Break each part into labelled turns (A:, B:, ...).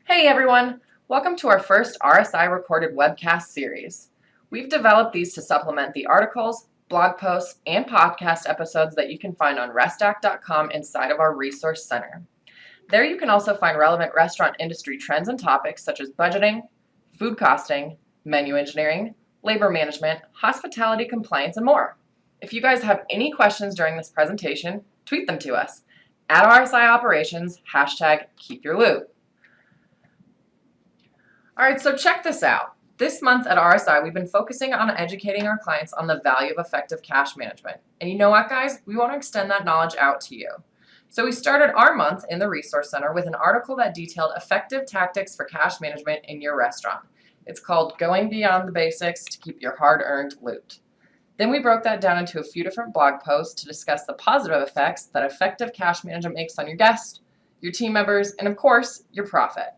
A: Hey everyone! Welcome to our first RSI recorded webcast series. We've developed these to supplement the articles, blog posts, and podcast episodes that you can find on restac.com inside of our resource center. There you can also find relevant restaurant industry trends and topics such as budgeting, food costing, menu engineering, labor management, hospitality compliance, and more. If you guys have any questions during this presentation, tweet them to us at RSI Operations, #KeepYourLoop. All right, so check this out. This month at RSI, we've been focusing on educating our clients on the value of effective cash management. And you know what, guys? We want to extend that knowledge out to you. So we started our month in the Resource Center with an article that detailed effective tactics for cash management in your restaurant. It's called Going Beyond the Basics to Keep Your Hard-Earned Loot. Then we broke that down into a few different blog posts to discuss the positive effects that effective cash management makes on your guests, your team members, and of course, your profit.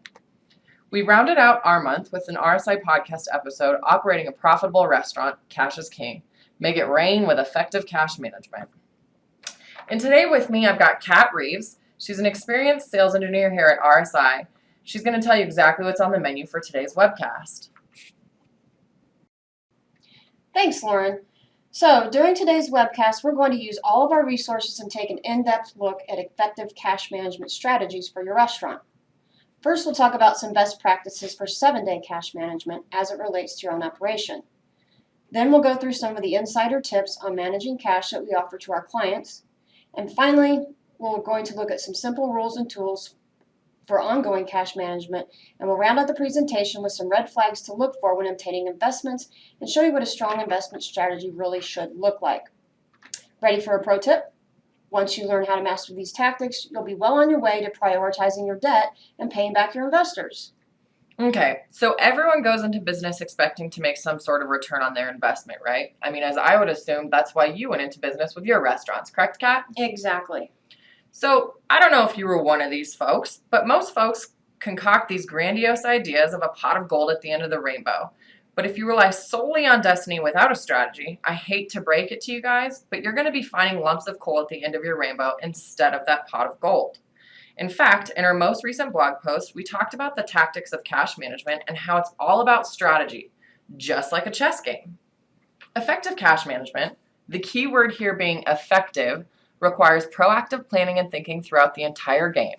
A: We rounded out our month with an RSI podcast episode, Operating a Profitable Restaurant, Cash is King. Make it rain with effective cash management. And today with me, I've got Kat Reeves. She's an experienced sales engineer here at RSI. She's going to tell you exactly what's on the menu for today's webcast.
B: Thanks, Lauren. So during today's webcast, we're going to use all of our resources and take an in-depth look at effective cash management strategies for your restaurant. First, we'll talk about some best practices for 7-day cash management as it relates to your own operation. Then we'll go through some of the insider tips on managing cash that we offer to our clients. And finally, we're going to look at some simple rules and tools for ongoing cash management, and we'll round out the presentation with some red flags to look for when obtaining investments and show you what a strong investment strategy really should look like. Ready for a pro tip? Once you learn how to master these tactics, you'll be well on your way to prioritizing your debt and paying back your investors.
A: Okay, so everyone goes into business expecting to make some sort of return on their investment, right? I mean, as I would assume, that's why you went into business with your restaurants, correct, Kat?
B: Exactly.
A: So I don't know if you were one of these folks, but most folks concoct these grandiose ideas of a pot of gold at the end of the rainbow. But if you rely solely on destiny without a strategy, I hate to break it to you guys, but you're going to be finding lumps of coal at the end of your rainbow instead of that pot of gold. In fact, in our most recent blog post, we talked about the tactics of cash management and how it's all about strategy, just like a chess game. Effective cash management, the key word here being effective, requires proactive planning and thinking throughout the entire game,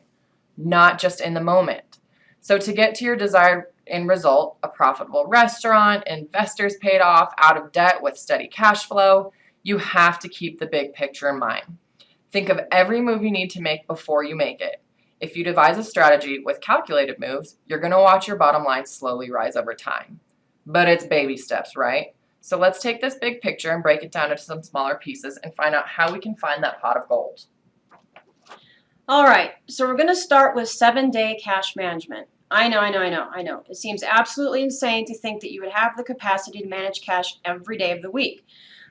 A: not just in the moment. So to get to your desired end result, a profitable restaurant, investors paid off, out of debt with steady cash flow, you have to keep the big picture in mind. Think of every move you need to make before you make it. If you devise a strategy with calculated moves, you're going to watch your bottom line slowly rise over time. But it's baby steps, right? So let's take this big picture and break it down into some smaller pieces and find out how we can find that pot of gold.
B: All right, so we're going to start with 7-day cash management. I know. It seems absolutely insane to think that you would have the capacity to manage cash every day of the week.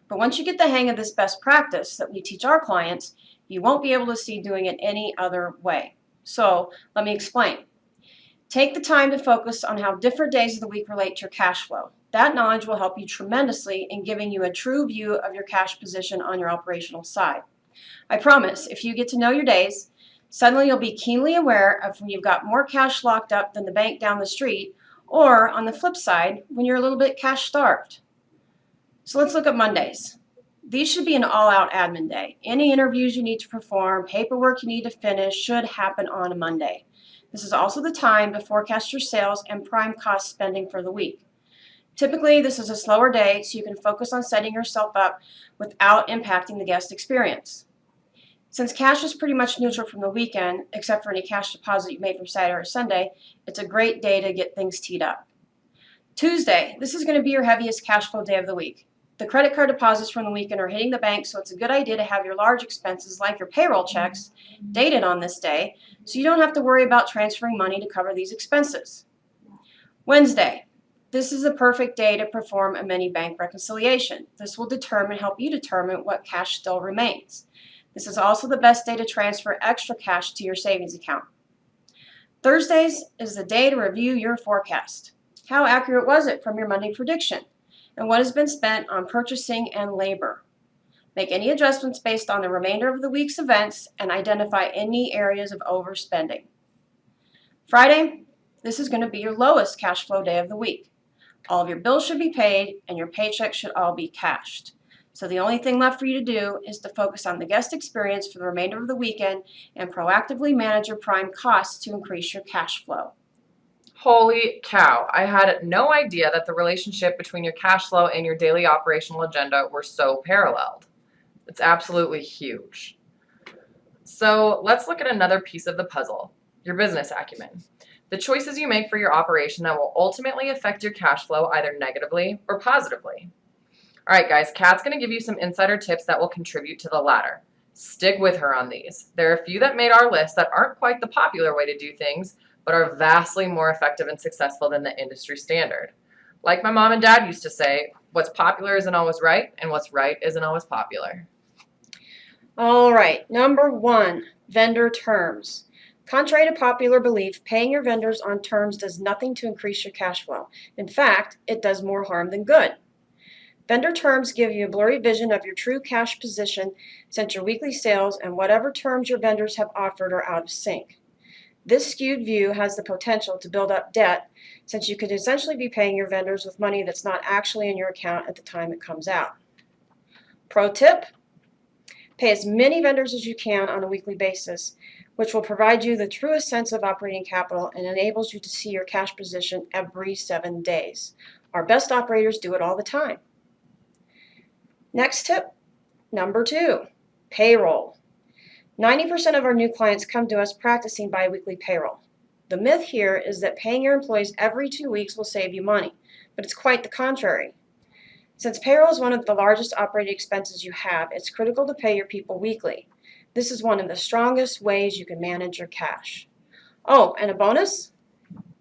B: But once you get the hang of this best practice that we teach our clients, you won't be able to see doing it any other way. So let me explain. Take the time to focus on how different days of the week relate to your cash flow. That knowledge will help you tremendously in giving you a true view of your cash position on your operational side. I promise, if you get to know your days, suddenly you'll be keenly aware of when you've got more cash locked up than the bank down the street, or on the flip side, when you're a little bit cash starved. So let's look at Mondays. These should be an all-out admin day. Any interviews you need to perform, paperwork you need to finish should happen on a Monday. This is also the time to forecast your sales and prime cost spending for the week. Typically, this is a slower day, so you can focus on setting yourself up without impacting the guest experience. Since cash is pretty much neutral from the weekend, except for any cash deposit you made from Saturday or Sunday, it's a great day to get things teed up. Tuesday, this is going to be your heaviest cash flow day of the week. The credit card deposits from the weekend are hitting the bank, so it's a good idea to have your large expenses like your payroll checks dated on this day, so you don't have to worry about transferring money to cover these expenses. Wednesday, this is the perfect day to perform a mini bank reconciliation. This will help you determine what cash still remains. This is also the best day to transfer extra cash to your savings account. Thursdays is the day to review your forecast. How accurate was it from your Monday prediction? And what has been spent on purchasing and labor? Make any adjustments based on the remainder of the week's events and identify any areas of overspending. Friday, this is going to be your lowest cash flow day of the week. All of your bills should be paid and your paychecks should all be cashed. So the only thing left for you to do is to focus on the guest experience for the remainder of the weekend and proactively manage your prime costs to increase your cash flow.
A: Holy cow, I had no idea that the relationship between your cash flow and your daily operational agenda were so paralleled. It's absolutely huge. So let's look at another piece of the puzzle, your business acumen. The choices you make for your operation that will ultimately affect your cash flow either negatively or positively. All right, guys, Kat's going to give you some insider tips that will contribute to the latter. Stick with her on these. There are a few that made our list that aren't quite the popular way to do things, but are vastly more effective and successful than the industry standard. Like my mom and dad used to say, what's popular isn't always right, and what's right isn't always popular.
B: All right, number 1, vendor terms. Contrary to popular belief, paying your vendors on terms does nothing to increase your cash flow. In fact, it does more harm than good. Vendor terms give you a blurry vision of your true cash position since your weekly sales and whatever terms your vendors have offered are out of sync. This skewed view has the potential to build up debt since you could essentially be paying your vendors with money that's not actually in your account at the time it comes out. Pro tip, pay as many vendors as you can on a weekly basis, which will provide you the truest sense of operating capital and enables you to see your cash position every 7 days. Our best operators do it all the time. Next tip, number 2, payroll. 90% of our new clients come to us practicing biweekly payroll. The myth here is that paying your employees every 2 weeks will save you money, but it's quite the contrary. Since payroll is one of the largest operating expenses you have, it's critical to pay your people weekly. This is one of the strongest ways you can manage your cash. Oh, and a bonus?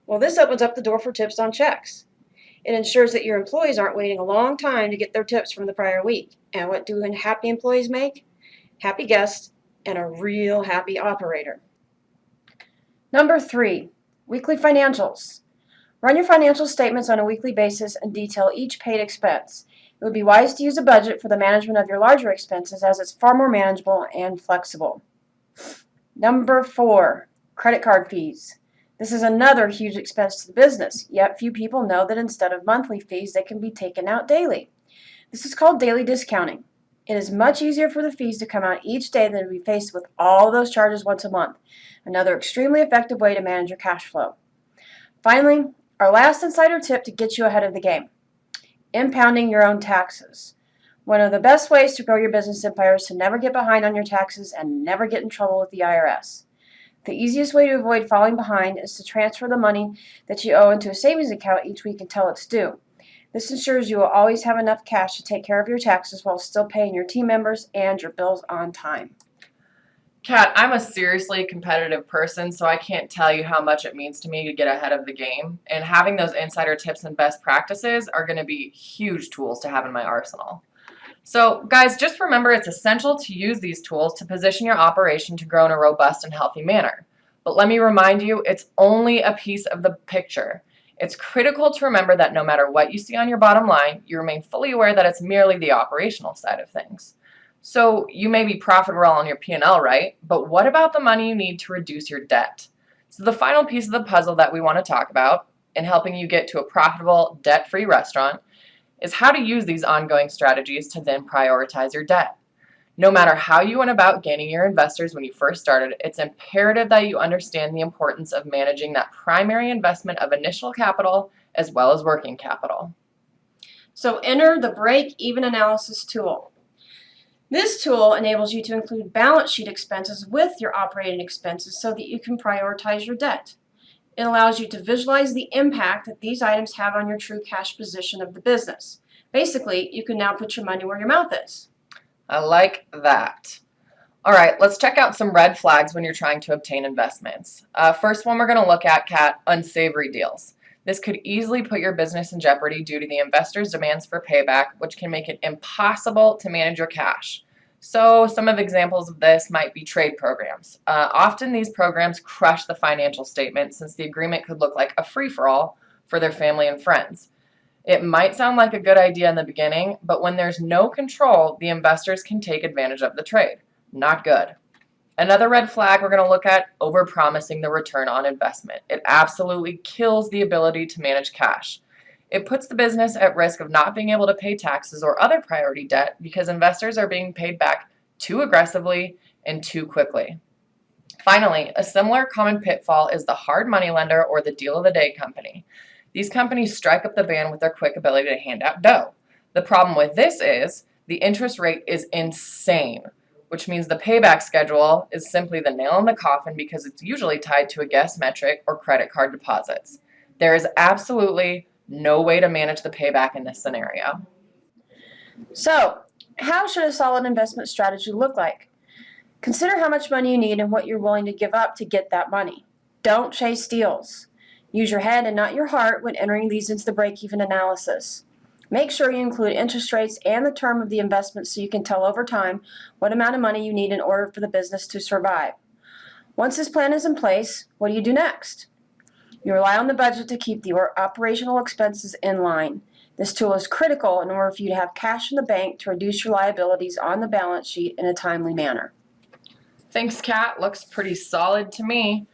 B: Well, this opens up the door for tips on checks. It ensures that your employees aren't waiting a long time to get their tips from the prior week. And what do happy employees make? Happy guests and a real happy operator. Number 3, weekly financials. Run your financial statements on a weekly basis and detail each paid expense. It would be wise to use a budget for the management of your larger expenses as it's far more manageable and flexible. Number 4, credit card fees. This is another huge expense to the business, yet few people know that instead of monthly fees, they can be taken out daily. This is called daily discounting. It is much easier for the fees to come out each day than to be faced with all those charges once a month. Another extremely effective way to manage your cash flow. Finally, our last insider tip to get you ahead of the game. Impounding your own taxes. One of the best ways to grow your business empire is to never get behind on your taxes and never get in trouble with the IRS. The easiest way to avoid falling behind is to transfer the money that you owe into a savings account each week until it's due. This ensures you will always have enough cash to take care of your taxes while still paying your team members and your bills on time.
A: Kat, I'm a seriously competitive person, so I can't tell you how much it means to me to get ahead of the game. And having those insider tips and best practices are going to be huge tools to have in my arsenal. So, guys, just remember it's essential to use these tools to position your operation to grow in a robust and healthy manner. But let me remind you, it's only a piece of the picture. It's critical to remember that no matter what you see on your bottom line, you remain fully aware that it's merely the operational side of things. So you may be profitable on your P&L, right? But what about the money you need to reduce your debt? So the final piece of the puzzle that we want to talk about in helping you get to a profitable, debt-free restaurant is how to use these ongoing strategies to then prioritize your debt. No matter how you went about gaining your investors when you first started, it's imperative that you understand the importance of managing that primary investment of initial capital as well as working capital.
B: So enter the break-even analysis tool. This tool enables you to include balance sheet expenses with your operating expenses so that you can prioritize your debt. It allows you to visualize the impact that these items have on your true cash position of the business. Basically, you can now put your money where your mouth is.
A: I like that. All right, let's check out some red flags when you're trying to obtain investments. First one we're going to look at, Kat, unsavory deals. This could easily put your business in jeopardy due to the investor's demands for payback, which can make it impossible to manage your cash. So some of examples of this might be trade programs. Often these programs crush the financial statement since the agreement could look like a free-for-all for their family and friends. It might sound like a good idea in the beginning, but when there's no control, the investors can take advantage of the trade. Not good. Another red flag we're going to look at, overpromising the return on investment. It absolutely kills the ability to manage cash. It puts the business at risk of not being able to pay taxes or other priority debt because investors are being paid back too aggressively and too quickly. Finally, a similar common pitfall is the hard money lender or the deal of the day company. These companies strike up the band with their quick ability to hand out dough. The problem with this is the interest rate is insane, which means the payback schedule is simply the nail in the coffin because it's usually tied to a guest metric or credit card deposits. There is absolutely no way to manage the payback in this scenario.
B: So, how should a solid investment strategy look like? Consider how much money you need and what you're willing to give up to get that money. Don't chase deals. Use your head and not your heart when entering these into the break-even analysis. Make sure you include interest rates and the term of the investment so you can tell over time what amount of money you need in order for the business to survive. Once this plan is in place, what do you do next? You rely on the budget to keep your operational expenses in line. This tool is critical in order for you to have cash in the bank to reduce your liabilities on the balance sheet in a timely manner.
A: Thanks, Kat. Looks pretty solid to me.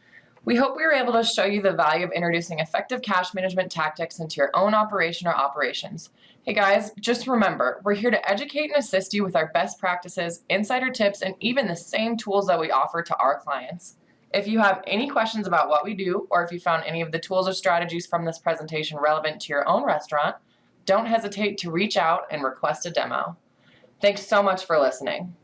A: We hope we were able to show you the value of introducing effective cash management tactics into your own operation or operations. Hey guys, just remember, we're here to educate and assist you with our best practices, insider tips, and even the same tools that we offer to our clients. If you have any questions about what we do, or if you found any of the tools or strategies from this presentation relevant to your own restaurant, don't hesitate to reach out and request a demo. Thanks so much for listening.